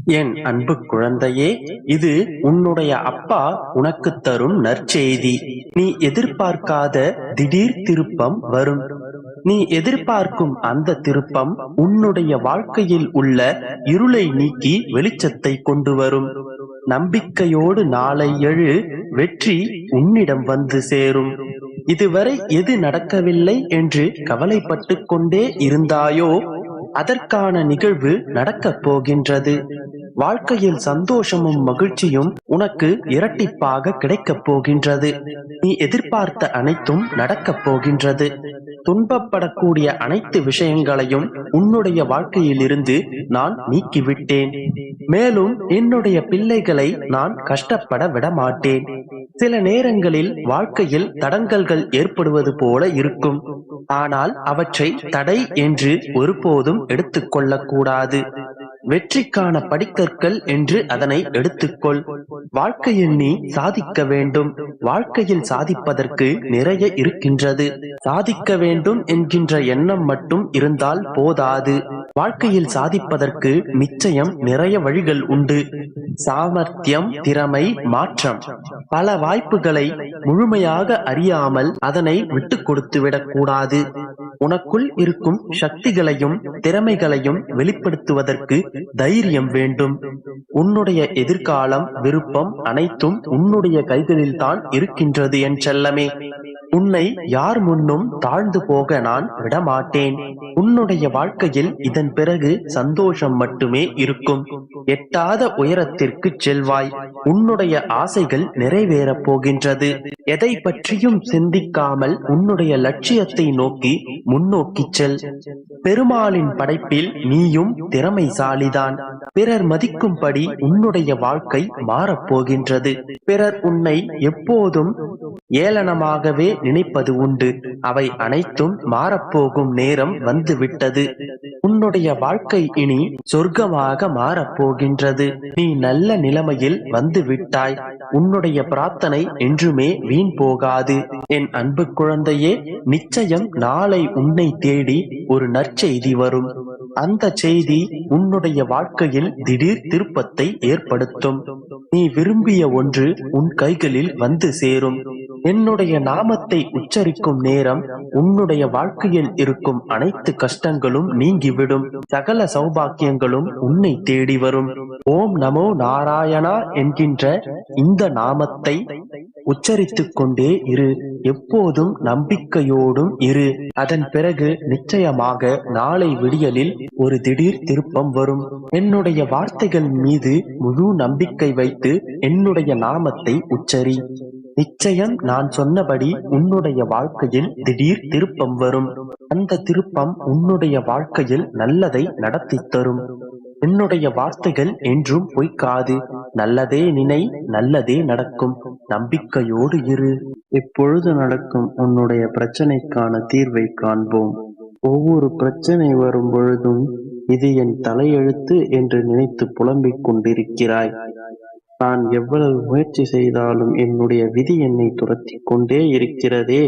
என் அன்பு குழந்தையே, இது உன்னுடைய அப்பா உனக்கு தரும் நற்செய்தி. நீ எதிர்பார்க்காத திடீர் திருப்பம் வரும். நீ எதிர்பார்க்கும் அந்த திருப்பம் உன்னுடைய வாழ்க்கையில் உள்ள இருளை நீக்கி வெளிச்சத்தை கொண்டு வரும். நம்பிக்கையோடு நாளை எழு, வெற்றி உன்னிடம் வந்து சேரும். இதுவரை எது நடக்கவில்லை என்று கவலைப்பட்டு கொண்டே இருந்தாயோ, அதற்கான நிகழ்வு நடக்கப் போகின்றது. வாழ்க்கையில் சந்தோஷமும் மகிழ்ச்சியும் உனக்கு இரட்டிப்பாக கிடைக்கப் போகின்றது. நீ எதிர்பார்த்த அனைத்தும் நடக்கப் போகின்றது. துன்பப்படக்கூடிய அனைத்து விஷயங்களையும் உன்னுடைய வாழ்க்கையில் இருந்து நான் நீக்கிவிட்டேன். மேலும் என்னுடைய பிள்ளைகளை நான் கஷ்டப்பட விடமாட்டேன். சில நேரங்களில் வாழ்க்கையில் தடங்கல்கள் ஏற்படுவது போல இருக்கும். ஆனால் அவற்றை தடை என்று ஒருபோதும் எடுத்துக்கொள்ளக் கூடாது. வெற்றிக்கான படிக்கற்கள் என்று அதனை எடுத்துக்கொள். வாழ்க்கையில் நீ சாதிக்க வேண்டும். வாழ்க்கையில் சாதிப்பதற்கு நிறைய இருக்கின்றது. சாதிக்க வேண்டும் என்கின்ற எண்ணம் மட்டும் இருந்தால் போதாது. வாழ்க்கையில் சாதிப்பதற்கு நிச்சயம் நிறைய வழிகள் உண்டு. சாமர்த்தியம், திறமை, மாற்றம். பல வாய்ப்புகளை முழுமையாக அறியாமல் அதனை விட்டு கொடுத்து விடக்கூடாது. உனக்குள் இருக்கும் சக்திகளையும் திறமைகளையும் வெளிப்படுத்துவதற்கு தைரியம் வேண்டும். உன்னுடைய எதிர்காலம், விருப்பம் அனைத்தும் உன்னுடைய கைகளில் தான் இருக்கின்றது என் செல்லமே. உன்னை யார் முன்னும் தாழ்ந்து போக நான் விடமாட்டேன். உன்னுடைய வாழ்க்கையில் இதன் பிறகு சந்தோஷம் மட்டுமே இருக்கும். எட்டாத உயரத்திற்கு செல்வாய். உன்னுடைய ஆசைகள் நிறைவேறப் போகின்றது. எதை பற்றியும் சிந்திக்காமல் உன்னுடைய லட்சியத்தை நோக்கி முன்னோக்கி செல். பெருமாளின் படைப்பில் நீயும் திறமைசாலிதான். பிறர் மதிக்கும்படி உன்னுடைய வாழ்க்கை மாறப்போகின்றது. பிறர் உன்னை எப்போதும் ஏளனமாகவே நினைப்பது உண்டு. அவை அனைத்தும் மாறப்போகும் நேரம் வந்துவிட்டது. உன்னுடைய வாழ்க்கை இனி சொர்க்கமாக மாறப்போகின்றது. நீ நல்ல நிலைமையில் வந்து விட்டாய். உன்னுடைய பிரார்த்தனை என்றுமே வீண் போகாது. என் அன்பு குழந்தையே, நிச்சயம் நாளை உன்னை தேடி ஒரு நற்செய்தி வரும். அந்த செய்தி உன்னுடைய வாழ்க்கையில் திடீர் திருப்பத்தை ஏற்படுத்தும். நீ விரும்பிய ஒன்று உன் கைகளில் வந்து சேரும். என்னுடைய நாமத்தை உச்சரிக்கும் நேரம் உன்னுடைய வாழ்க்கையில் இருக்கும் அனைத்து கஷ்டங்களும் நீங்கிவிடும். சகல சௌபாக்கியங்களும் உன்னை தேடி வரும். ஓம் நமோ நாராயணா என்கின்ற இந்த நாமத்தை உச்சரித்துக் கொண்டே இரு. எப்போதும் நம்பிக்கையோடும் இரு. அதன் பிறகு நிச்சயமாக நாளை விடியலில் ஒரு திடீர் திருப்பம் வரும். என்னுடைய வார்த்தைகள் மீது முழு நம்பிக்கை வைத்து என்னுடைய நாமத்தை உச்சரி. நிச்சயம் நான் சொன்னபடி உன்னுடைய வாழ்க்கையில் திடீர் திருப்பம் வரும். அந்த திருப்பம் உன்னுடைய வாழ்க்கையில் நல்லதை நடத்தி தரும். என்னுடைய வார்த்தைகள் என்றும் பொய்க்காது. நல்லதே நினை, நல்லதே நடக்கும். நம்பிக்கையோடு இரு. இப்பொழுது நடக்கும் உன்னுடைய பிரச்சனைக்கான தீர்வை காண்போம். ஒவ்வொரு பிரச்சனை வரும் பொழுதும் இது என் தலையெழுத்து என்று நினைத்து புலம்பிக் கொண்டிருக்கிறாய். நான் எவ்வளவு முயற்சி செய்தாலும் என்னுடைய விதி என்னை துரத்தி கொண்டே இருக்கிறதே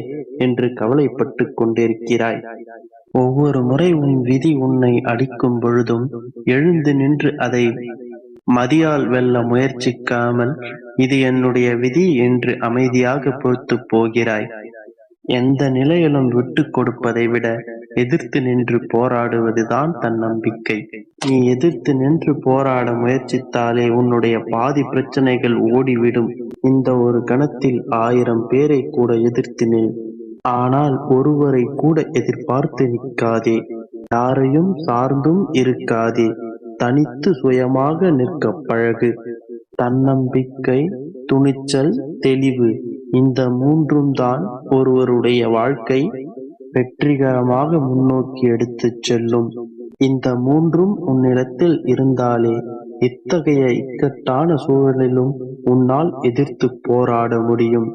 என்று கவலைப்பட்டு கொண்டிருக்கிறாய். ஒவ்வொரு முறை உன் விதி உன்னை அடிக்கும் பொழுதும் எழுந்து நின்று அதை மதியால் வெல்ல முயற்சிக்காமல் இது என்னுடைய விதி என்று அமைதியாக பொறுத்து போகிறாய். எந்த நிலையிலும் விட்டு கொடுப்பதை விட எதிர்த்து நின்று போராடுவதுதான் தன்னம்பிக்கை. நீ எதிர்த்து நின்று போராட முயற்சித்தாலே உன்னுடைய பாதி பிரச்சனைகள் ஓடிவிடும். இந்த ஒரு கணத்தில் 1000 பேரை கூட எதிர்த்து நில். ஆனால் ஒருவரை கூட எதிர்பார்த்து நிற்காதே. யாரையும் சார்ந்தும் இருக்காதே. தனித்து சுயமாக நிற்க பழகு. தன்னம்பிக்கை, துணிச்சல், தெளிவு, இந்த மூன்றும் தான் ஒருவருடைய வாழ்க்கை வெற்றிகரமாக முன்னோக்கி எடுத்துச் செல்லும். இந்த மூன்றும் உன்னிடத்தில் இருந்தாலே இத்தகைய இக்கட்டான சூழலிலும் உன்னால் எதிர்த்து போராட முடியும்.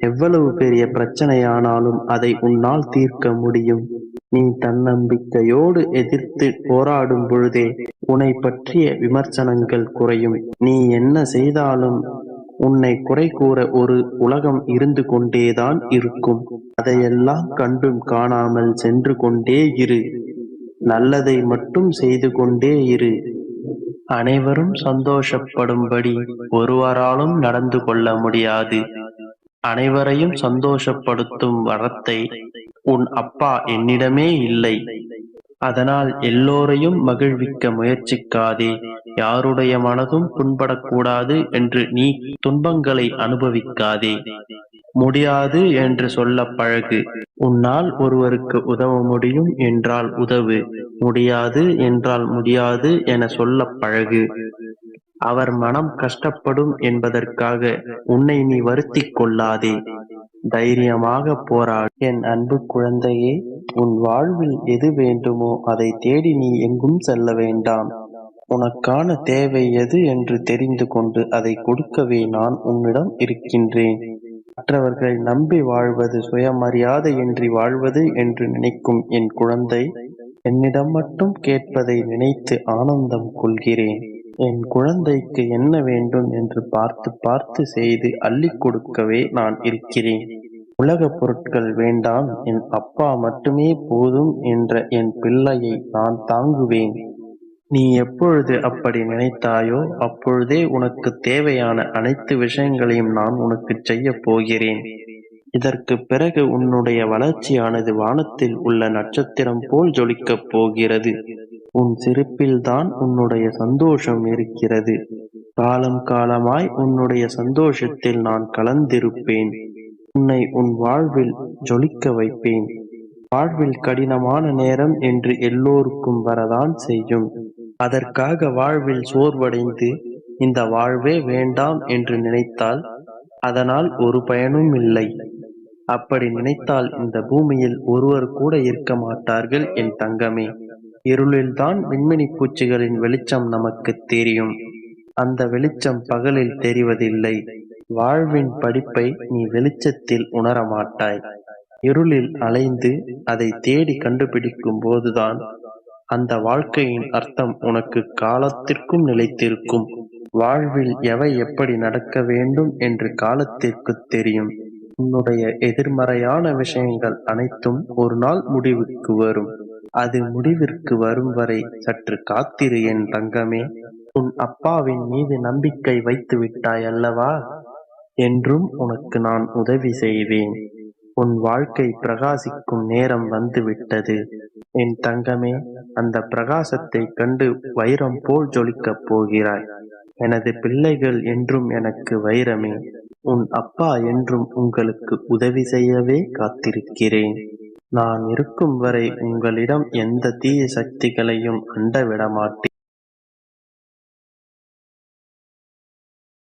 எவ்வளவு பெரிய பிரச்சனையானாலும் அதை உன்னால் தீர்க்க முடியும். நீ தன்னம்பிக்கையோடு எதிர்த்து போராடும் பொழுதே உன்னை பற்றிய விமர்சனங்கள் குறையும். நீ என்ன செய்தாலும் உன்னை குறை கூற ஒரு உலகம் இருந்து கொண்டேதான் இருக்கும். அதையெல்லாம் கண்டும் காணாமல் சென்று கொண்டே இரு. நல்லதை மட்டும் செய்து கொண்டே இரு. அனைவரும் சந்தோஷப்படும்படி ஒருவராலும் நடந்து கொள்ள முடியாது. அனைவரையும் சந்தோஷப்படுத்தும் வரத்தை உன் அப்பா என்னிடமே இல்லை. அதனால் எல்லோரையும் மகிழ்விக்க முயற்சிக்காதே. யாருடைய மனதும் புண்படக்கூடாது என்று நீ துன்பங்களை அனுபவிக்காதே. முடியாது என்று சொல்ல பழகு. உன்னால் ஒருவருக்கு உதவ முடியும் என்றால் உதவு. முடியாது என்றால் முடியாது என சொல்ல பழகு. அவர் மனம் கஷ்டப்படும் என்பதற்காக உன்னை நீ வருத்திக் கொள்ளாதே. தைரியமாக போராடு. என் அன்பு குழந்தையே, உன் வாழ்வில் எது வேண்டுமோ அதை தேடி நீ எங்கும் செல்ல வேண்டாம். உனக்கான தேவை எது என்று தெரிந்து கொண்டு அதை கொடுக்கவே நான் உன்னிடம் இருக்கின்றேன். மற்றவர்களை நம்பி வாழ்வது சுயமரியாதையின்றி வாழ்வது என்று நினைக்கும் என் குழந்தை, என்னிடம் மட்டும் கேட்பதை நினைத்து ஆனந்தம் கொள்கிறேன். என் குழந்தைக்கு என்ன வேண்டும் என்று பார்த்து பார்த்து செய்து அள்ளிக் கொடுக்கவே நான் இருக்கிறேன். உலகப் பொருட்கள் வேண்டாம், என் அப்பா மட்டுமே போதும் என்ற என் பிள்ளையை நான் தாங்குவேன். நீ எப்பொழுது அப்படி நினைத்தாயோ அப்பொழுதே உனக்கு தேவையான அனைத்து விஷயங்களையும் நான் உனக்கு செய்யப் போகிறேன். இதற்கு பிறகு உன்னுடைய வளர்ச்சியானது வானத்தில் உள்ள நட்சத்திரம் போல் ஜொலிக்கப் போகிறது. உன் சிரிப்பில்தான் உன்னுடைய சந்தோஷம் இருக்கிறது. காலம் காலமாய் உன்னுடைய சந்தோஷத்தில் நான் கலந்திருப்பேன். உன்னை உன் வாழ்வில் ஜொலிக்க வைப்பேன். வாழ்வில் கடினமான நேரம் என்று எல்லோருக்கும் வரதான் செய்யும். அதற்காக வாழ்வில் சோர்வடைந்து இந்த வாழ்வே வேண்டாம் என்று நினைத்தால் அதனால் ஒரு பயனும் இல்லை. அப்படி நினைத்தால் இந்த பூமியில் ஒருவர் கூட இருக்க மாட்டார்கள் என் தங்கமே. இருளில்தான் விண்மீனி பூச்சிகளின் வெளிச்சம் நமக்கு தெரியும். அந்த வெளிச்சம் பகலில் தெரிவதில்லை. வாழ்வின் படிப்பை நீ வெளிச்சத்தில் உணரமாட்டாய். இருளில் அலைந்து அதை தேடி கண்டுபிடிக்கும் போதுதான் அந்த வாழ்க்கையின் அர்த்தம் உனக்கு காலத்திற்கும் நிலைத்திருக்கும். வாழ்வில் எவை எப்படி நடக்க வேண்டும் என்று காலத்திற்கு தெரியும். உன்னுடைய எதிர்மறையான விஷயங்கள் அனைத்தும் ஒரு நாள் முடிவுக்கு வரும். அது முடிவிற்கு வரும் வரை சற்று காத்திரு என் தங்கமே. உன் அப்பாவின் மீது நம்பிக்கை வைத்து விட்டாய் அல்லவா? என்றும் உனக்கு நான் உதவி செய்வேன். உன் வாழ்க்கை பிரகாசிக்கும் நேரம் வந்துவிட்டது என் தங்கமே. அந்த பிரகாசத்தை கண்டு வைரம் போல் ஜொலிக்கப் போகிறாய். எனது பிள்ளைகள் என்றும் எனக்கு வைரமே. உன் அப்பா என்றும் உங்களுக்கு உதவி செய்யவே காத்திருக்கிறேன். நான் இருக்கும் வரை உங்களிடம் எந்த தீய சக்திகளையும் அண்ட விடமாட்டேன்.